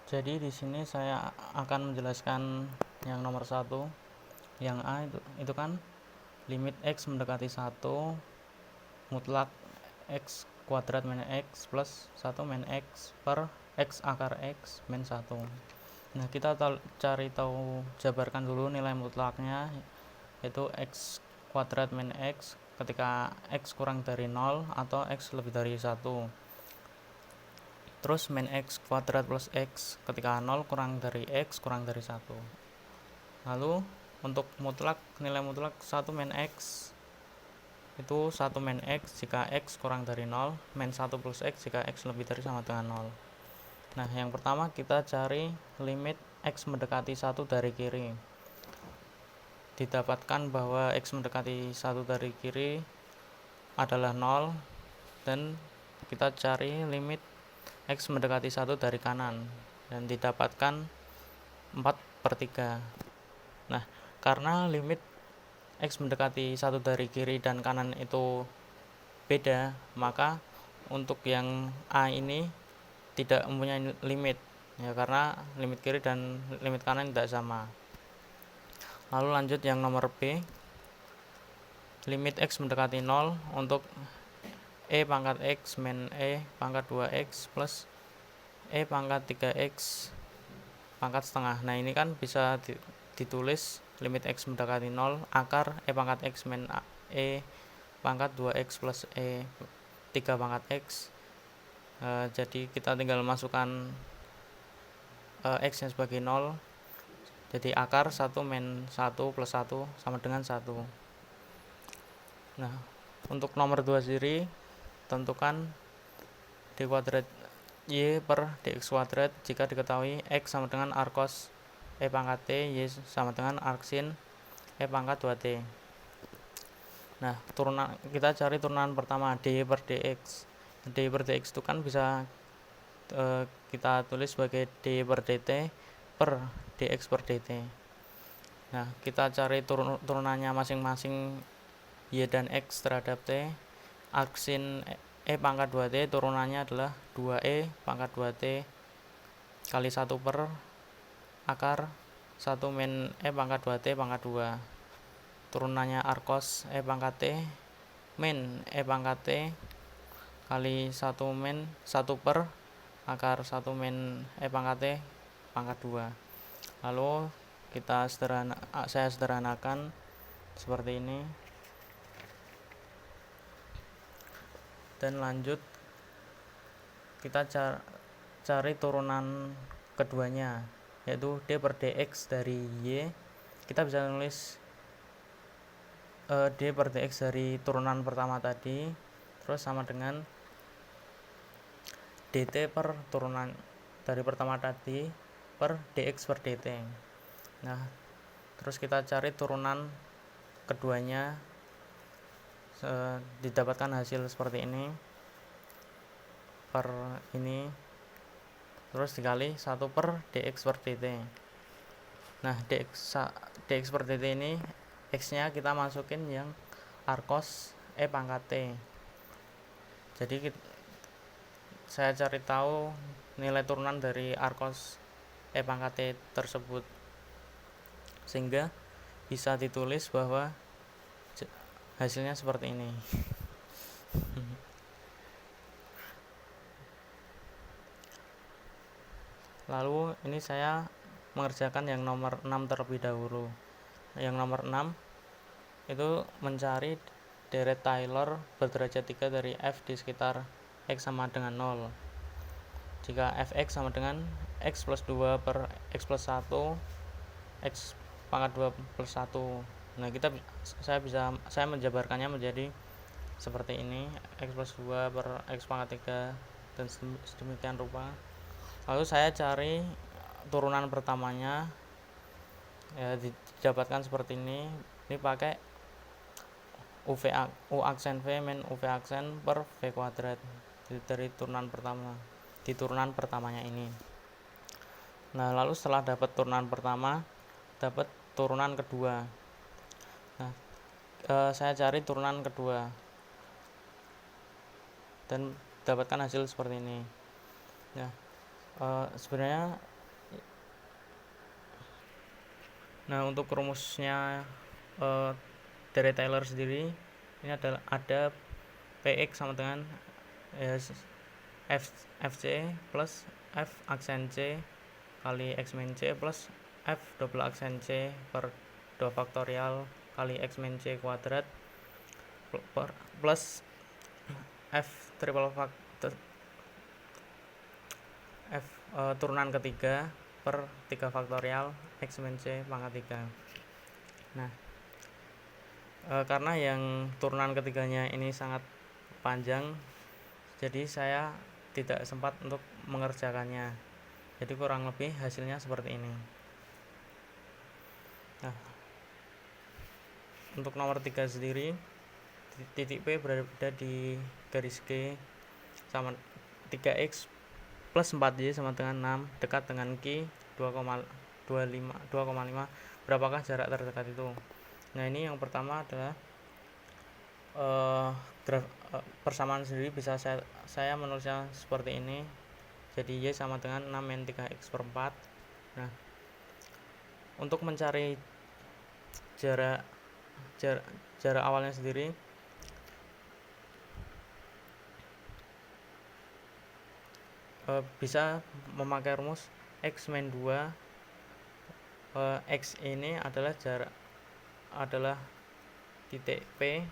Jadi di sini saya akan menjelaskan yang nomor 1, yang A itu kan limit X mendekati 1 mutlak X kuadrat min X plus 1 min X per X akar X min 1. Nah, kita cari tahu, jabarkan dulu nilai mutlaknya, yaitu X kuadrat min X ketika X kurang dari 0 atau X lebih dari 1. Terus min X kuadrat plus X ketika 0 kurang dari X kurang dari 1. Lalu untuk mutlak, nilai mutlak 1 min X itu 1 min X jika X kurang dari 0, min 1 plus X jika X lebih dari sama dengan 0. Nah, yang pertama kita cari limit X mendekati 1 dari kiri. Didapatkan bahwa X mendekati 1 dari kiri adalah 0, dan kita cari limit X mendekati 1 dari kanan, dan didapatkan 4/3. Nah, karena limit X mendekati 1 dari kiri dan kanan itu beda, maka untuk yang A ini tidak mempunyai limit, ya, karena limit kiri dan limit kanan tidak sama. Lalu lanjut yang nomor B, limit X mendekati 0 untuk E pangkat X min E pangkat 2X plus E pangkat 3X pangkat setengah. Nah, ini kan bisa ditulis limit X mendekati 0 akar E pangkat X min E pangkat 2X plus E 3 pangkat X. Jadi kita tinggal masukkan X nya sebagai 0, jadi akar 1 min 1 plus 1 sama dengan 1. Nah, untuk nomor 2 sendiri, tentukan d kuadrat y per dx kuadrat jika diketahui x sama dengan arc cos e pangkat t, y sama dengan arc sin e pangkat 2t. Nah, kita cari turunan pertama, dy per dx. Dy per dx itu kan bisa kita tulis sebagai dy per dt per dx per dt. Nah, kita cari turunannya masing-masing y dan x terhadap t. Arc sin E pangkat 2T turunannya adalah 2E pangkat 2T kali 1 per akar 1 min E pangkat 2T pangkat 2. Turunannya arc cos E pangkat T min E pangkat T kali 1 min 1 per akar 1 min E pangkat T pangkat 2. Lalu saya sederhanakan seperti ini. Dan lanjut kita cari turunan keduanya, yaitu d per dx dari y. Kita bisa nulis d per dx dari turunan pertama tadi terus sama dengan dt per turunan dari pertama tadi per dx per dt. Nah, terus kita cari turunan keduanya, didapatkan hasil seperti ini per ini, terus dikali 1 per dx per dt. Nah, dx per dt ini x nya kita masukin yang arc cos E pangkat T. Jadi saya cari tahu nilai turunan dari arc cos E pangkat T tersebut, sehingga bisa ditulis bahwa hasilnya seperti ini. Lalu ini saya mengerjakan yang nomor 6 terlebih dahulu. Yang nomor 6 itu mencari deret Taylor berderajat 3 dari f di sekitar x sama dengan 0. Jika fx sama dengan x plus 2 per x plus 1 x pangkat 2 plus 1. Nah, saya menjabarkannya menjadi seperti ini, x plus 2 per x pangkat 3 dan sedemikian rupa. Lalu saya cari turunan pertamanya, ya, didapatkan seperti ini. Ini pakai u aksen v min uv aksen per v kuadrat dari turunan pertama, di turunan pertamanya ini. Nah, lalu setelah dapat turunan pertama, dapat turunan kedua. Nah, saya cari turunan kedua dan dapatkan hasil seperti ini. Nah, sebenarnya Nah, untuk rumusnya dari Taylor sendiri ini adalah ada Px sama dengan Fc plus F aksen C kali X min C plus F double aksen C per 2 faktorial kali X min C kuadrat plus F triple faktor F turunan ketiga per 3 faktorial X min C pangkat 3. Nah, karena yang turunan ketiganya ini sangat panjang, jadi saya tidak sempat untuk mengerjakannya. Jadi kurang lebih hasilnya seperti ini. Nah, untuk nomor 3 sendiri, titik P berada di garis G sama 3x plus 4y sama dengan 6, dekat dengan Q 2,5. Berapakah jarak terdekat itu? Nah, ini yang pertama adalah persamaan sendiri bisa saya menulisnya seperti ini. Jadi Y sama dengan 6 min 3x per 4. Nah, untuk mencari jarak awalnya sendiri, bisa memakai rumus X min 2. X ini adalah titik P,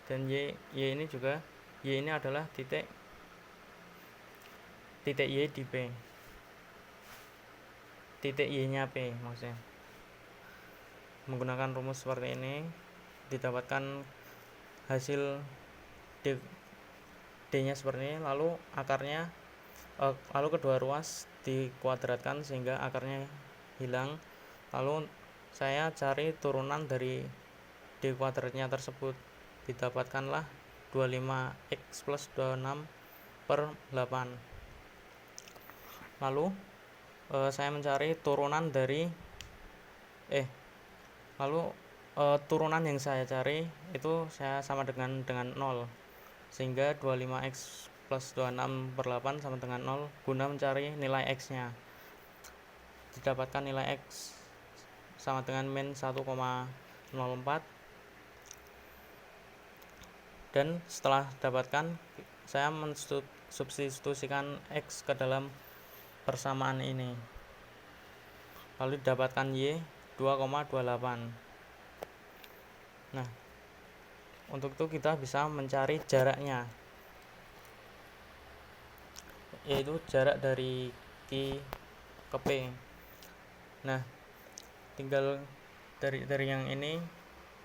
dan Y ini juga, Y ini adalah titik Y di P, titik Y nya P maksudnya. Menggunakan rumus seperti ini didapatkan hasil D nya seperti ini, lalu akarnya lalu kedua ruas dikuadratkan sehingga akarnya hilang. Lalu saya cari turunan dari D kuadratnya tersebut, didapatkanlah 25x plus 26 per 8. Lalu saya mencari turunan dari turunan yang saya cari itu saya sama dengan 0, sehingga 25x plus 26 per 8 sama dengan 0 guna mencari nilai x nya. Didapatkan nilai x sama dengan min 1,04, dan setelah dapatkan saya mensubstitusikan x ke dalam persamaan ini, lalu didapatkan Y 2,28. Nah, untuk itu kita bisa mencari jaraknya, yaitu jarak dari Q ke P. Nah, tinggal dari yang ini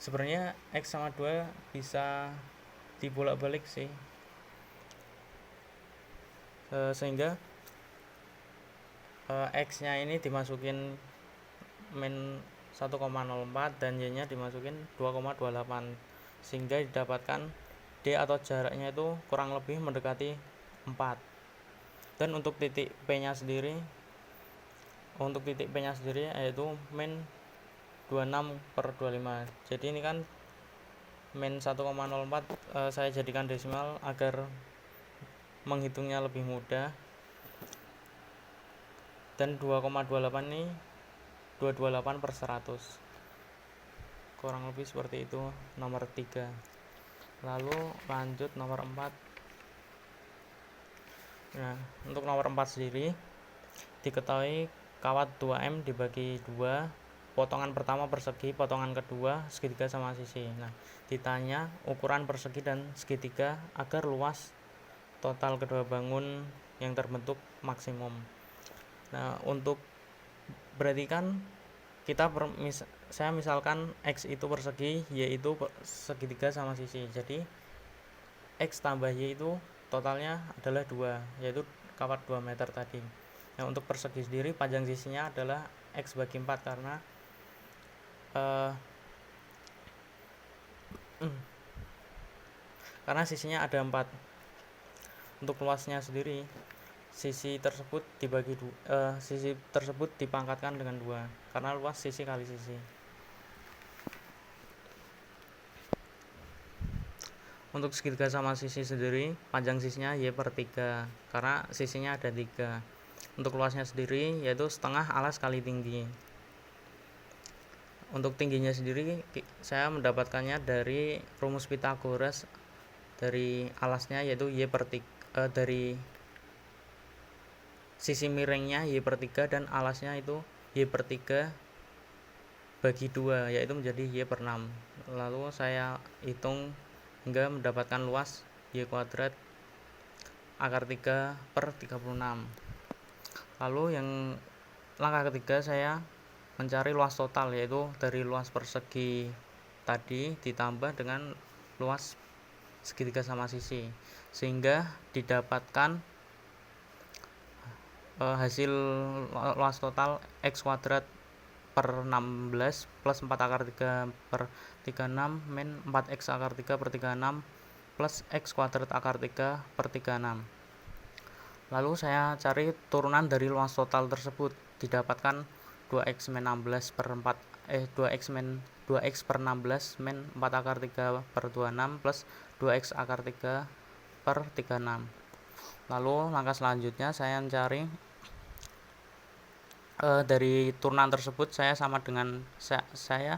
sebenarnya X sama 2 bisa dibolak-balik sih, sehingga X nya ini dimasukin min 1,04 dan Y nya dimasukin 2,28, sehingga didapatkan D atau jaraknya itu kurang lebih mendekati 4. Dan untuk titik P nya sendiri yaitu min 26 per 25. Jadi ini kan min 1,04 saya jadikan desimal agar menghitungnya lebih mudah, dan 2,28 ini 228 per 100, kurang lebih seperti itu nomor 3. Lalu lanjut nomor 4. Nah, untuk nomor 4 sendiri diketahui kawat 2M dibagi 2, potongan pertama persegi, potongan kedua segitiga sama sisi. Nah, ditanya ukuran persegi dan segitiga agar luas total kedua bangun yang terbentuk maksimum. Nah, untuk berarti kan saya misalkan X itu persegi, Y itu segitiga sama sisi. Jadi X tambah Y itu totalnya adalah 2, yaitu kawat 2 meter tadi. Nah, untuk persegi sendiri panjang sisinya adalah X bagi 4 karena sisinya ada 4. Untuk luasnya sendiri sisi tersebut dipangkatkan dengan 2 karena luas sisi kali sisi. Untuk segitiga sama sisi sendiri panjang sisinya Y per 3 karena sisinya ada 3. Untuk luasnya sendiri yaitu setengah alas kali tinggi. Untuk tingginya sendiri saya mendapatkannya dari rumus Pythagoras dari alasnya, yaitu y per 3, dari sisi miringnya y per 3 dan alasnya itu y per 3 bagi 2, yaitu menjadi y per 6. Lalu saya hitung hingga mendapatkan luas y kuadrat akar 3 per 36. Lalu yang langkah ketiga, saya mencari luas total, yaitu dari luas persegi tadi ditambah dengan luas segitiga sama sisi, sehingga didapatkan hasil luas total x kuadrat per 16 plus 4 akar 3 per 36 min 4x akar 3 per 36 plus x kuadrat akar 3 per 36. Lalu saya cari turunan dari luas total tersebut, didapatkan 2x min 16 per 4 2x per 16 min 4 akar 3 per 26 plus 2x akar 3 per 36. Lalu langkah selanjutnya saya mencari dari turunan tersebut saya sama dengan saya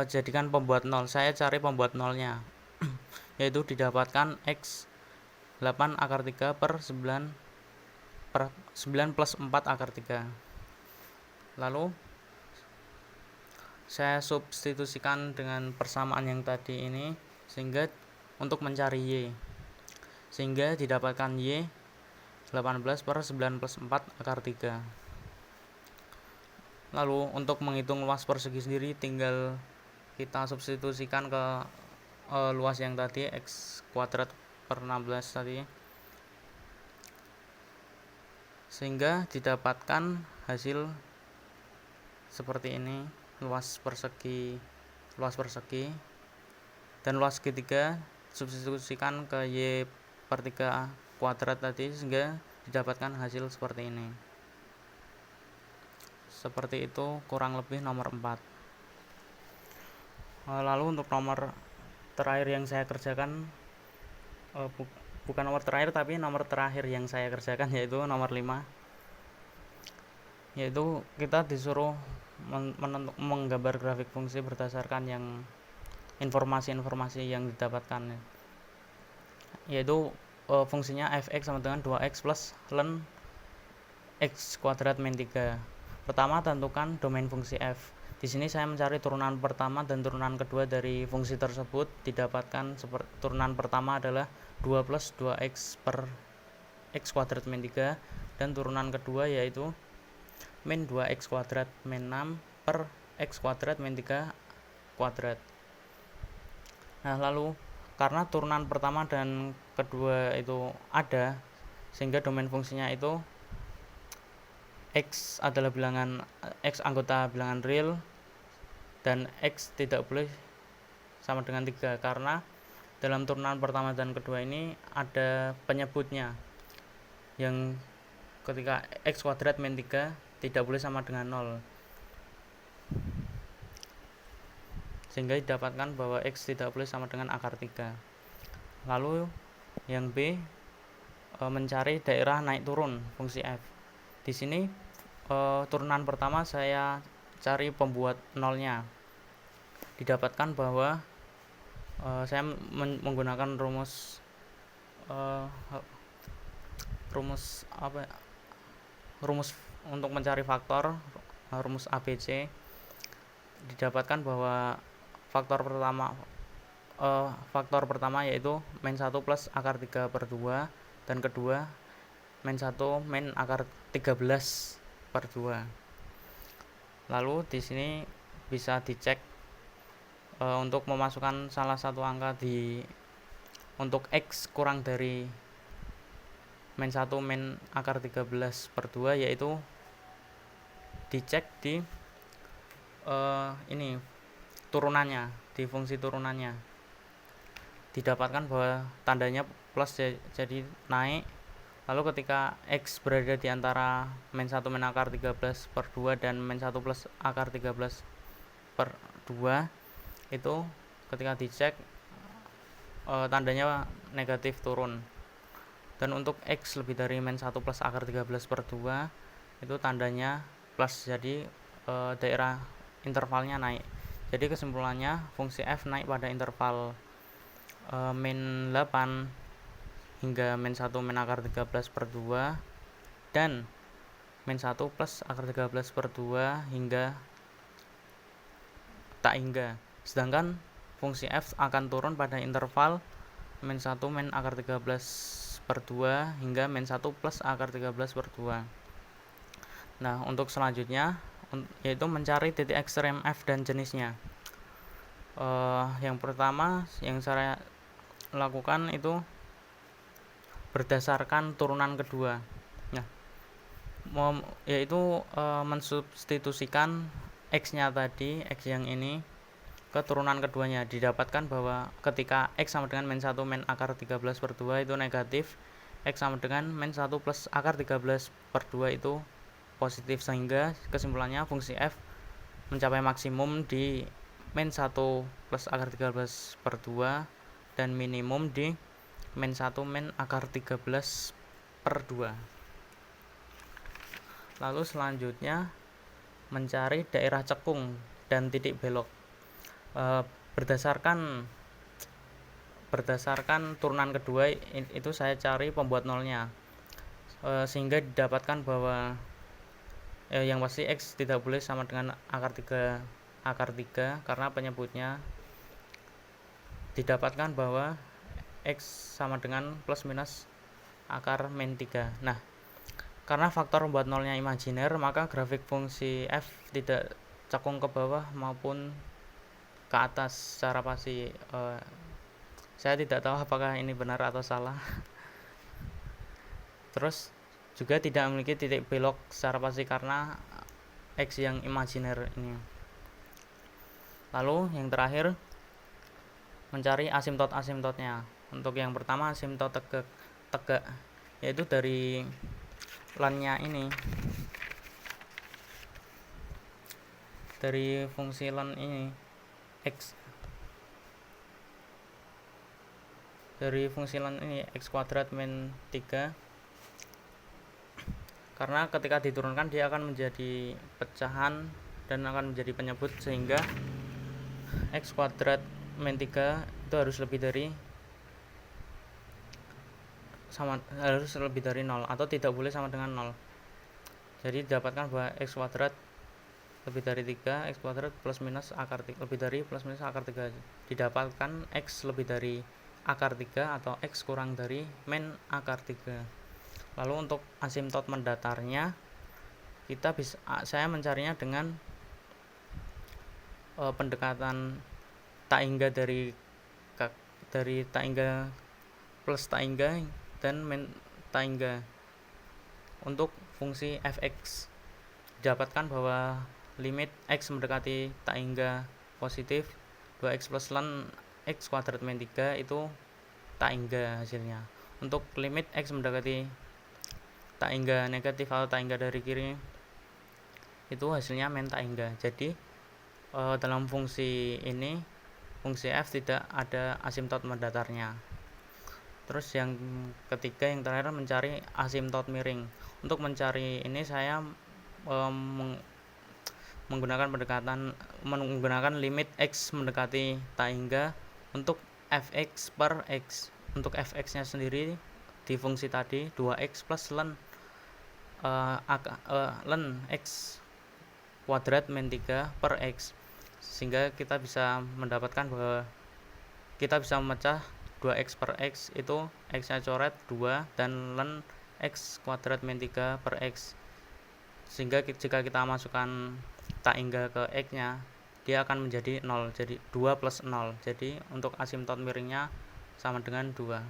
jadikan pembuat 0. Saya cari pembuat 0-nya yaitu didapatkan x 8 akar 3 per 9 plus 4 akar 3. Lalu saya substitusikan dengan persamaan yang tadi ini sehingga untuk mencari y, sehingga didapatkan y 18 per 9 plus 4 akar 3. Lalu untuk menghitung luas persegi sendiri tinggal kita substitusikan ke luas yang tadi x kuadrat per 16 tadi, sehingga didapatkan hasil seperti ini, luas persegi dan luas segitiga substitusikan ke y per 3 kuadrat tadi sehingga didapatkan hasil seperti ini. Seperti itu kurang lebih nomor 4. Lalu untuk nomor terakhir yang saya kerjakan, bukan nomor terakhir tapi nomor terakhir yang saya kerjakan, yaitu nomor 5, yaitu kita disuruh menggambar grafik fungsi berdasarkan yang informasi-informasi yang didapatkan, yaitu fungsinya fx sama dengan 2x plus ln x kuadrat min 3. Pertama, tentukan domain fungsi f. Di sini saya mencari turunan pertama dan turunan kedua dari fungsi tersebut. Didapatkan turunan pertama adalah 2 plus 2x per x kuadrat min 3 dan turunan kedua yaitu min 2x kuadrat min 6 per x kuadrat min 3 kuadrat. Nah, lalu karena turunan pertama dan kedua itu ada, sehingga domain fungsinya itu x adalah x anggota bilangan real dan x tidak boleh sama dengan 3, karena dalam turunan pertama dan kedua ini ada penyebutnya yang ketika x kuadrat min 3 tidak boleh sama dengan 0, sehingga didapatkan bahwa x tidak boleh sama dengan akar 3. Lalu yang B, mencari daerah naik turun fungsi f. Di sini turunan pertama saya cari pembuat 0-nya. Didapatkan bahwa saya menggunakan rumus untuk mencari faktor, rumus ABC. Didapatkan bahwa faktor pertama yaitu min 1 plus akar 3 per 2 dan kedua min 1 min akar 13 per 2. Lalu di sini bisa dicek untuk memasukkan salah satu angka untuk x kurang dari min 1 min akar 13 per 2, yaitu dicek di ini turunannya, di fungsi turunannya. Didapatkan bahwa tandanya plus, jadi naik. Lalu ketika x berada di antara min 1 min akar 13 per 2 dan min 1 plus akar 13 per 2, itu ketika dicek tandanya negatif, turun. Dan untuk x lebih dari min 1 plus akar 13 per 2 itu tandanya plus, jadi daerah intervalnya naik. Jadi kesimpulannya fungsi f naik pada interval min 8 hingga min 1 min akar 13 per 2 dan min 1 plus akar 13 per 2 hingga tak hingga. Sedangkan fungsi f akan turun pada interval min 1 min akar 13 per 2 hingga min 1 plus akar 13 per 2. Nah, untuk selanjutnya yaitu mencari titik ekstrem f dan jenisnya. Yang pertama yang saya lakukan itu berdasarkan turunan kedua. Nah, yaitu mensubstitusikan x-nya tadi, x yang ini ke turunan keduanya. Didapatkan bahwa ketika x sama dengan min 1 min akar 13 per 2 itu negatif, x sama dengan min 1 plus akar 13 per 2 itu positif, sehingga kesimpulannya fungsi f mencapai maksimum di min 1 plus akar 13 per 2 dan minimum di min 1 min akar 13 per 2. Lalu selanjutnya mencari daerah cekung dan titik belok. Berdasarkan turunan kedua itu saya cari pembuat nolnya, sehingga didapatkan bahwa yang pasti x tidak boleh sama dengan akar 3 karena penyebutnya didapatkan bahwa x sama dengan plus minus akar min 3. Nah, karena faktor pembuat nolnya imajiner, maka grafik fungsi f tidak cekung ke bawah maupun ke atas secara pasti. Saya tidak tahu apakah ini benar atau salah. Terus juga tidak memiliki titik belok secara pasti karena x yang imajiner ini. Lalu yang terakhir mencari asimtot-asimtotnya. Untuk yang pertama asimtot tegak yaitu dari len-nya ini, dari fungsi len ini x, dari fungsi len ini x kuadrat min 3, karena ketika diturunkan dia akan menjadi pecahan dan akan menjadi penyebut, sehingga x kuadrat min 3 itu harus lebih dari 0 atau tidak boleh sama dengan 0. Jadi didapatkan bahwa x kuadrat lebih dari 3, x kuadrat plus minus akar 3, lebih dari plus minus akar 3. Didapatkan x lebih dari akar 3 atau x kurang dari min akar 3. Lalu untuk asimtot mendatarnya saya mencarinya dengan pendekatan tak hingga dari tak hingga plus tak hingga dan min tak hingga. Untuk fungsi fx didapatkan bahwa limit x mendekati tak hingga positif 2x plus len x kuadrat min 3 itu tak hingga hasilnya. Untuk limit x mendekati tak hingga negatif atau tak hingga dari kiri itu hasilnya min tak hingga. Jadi dalam fungsi ini fungsi f tidak ada asimtot mendatarnya. Terus yang ketiga, yang terakhir mencari asimtot miring. Untuk mencari ini saya menggunakan limit x mendekati tak hingga untuk fx per x. Untuk fx nya sendiri di fungsi tadi 2x plus len x kuadrat min 3 per x, sehingga kita bisa mendapatkan bahwa kita bisa memecah 2x per x itu x nya coret 2 dan len x kuadrat min 3 per x, sehingga jika kita masukkan tak hingga ke x nya dia akan menjadi 0, jadi 2 plus 0. Jadi untuk asimtot miringnya sama dengan 2,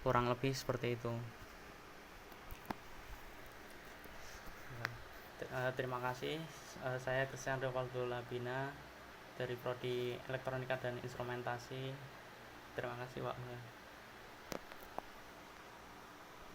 kurang lebih seperti itu. Terima kasih. Saya Christian Rivaldo Labina dari Prodi Elektronika dan Instrumentasi. Terima kasih, Pak.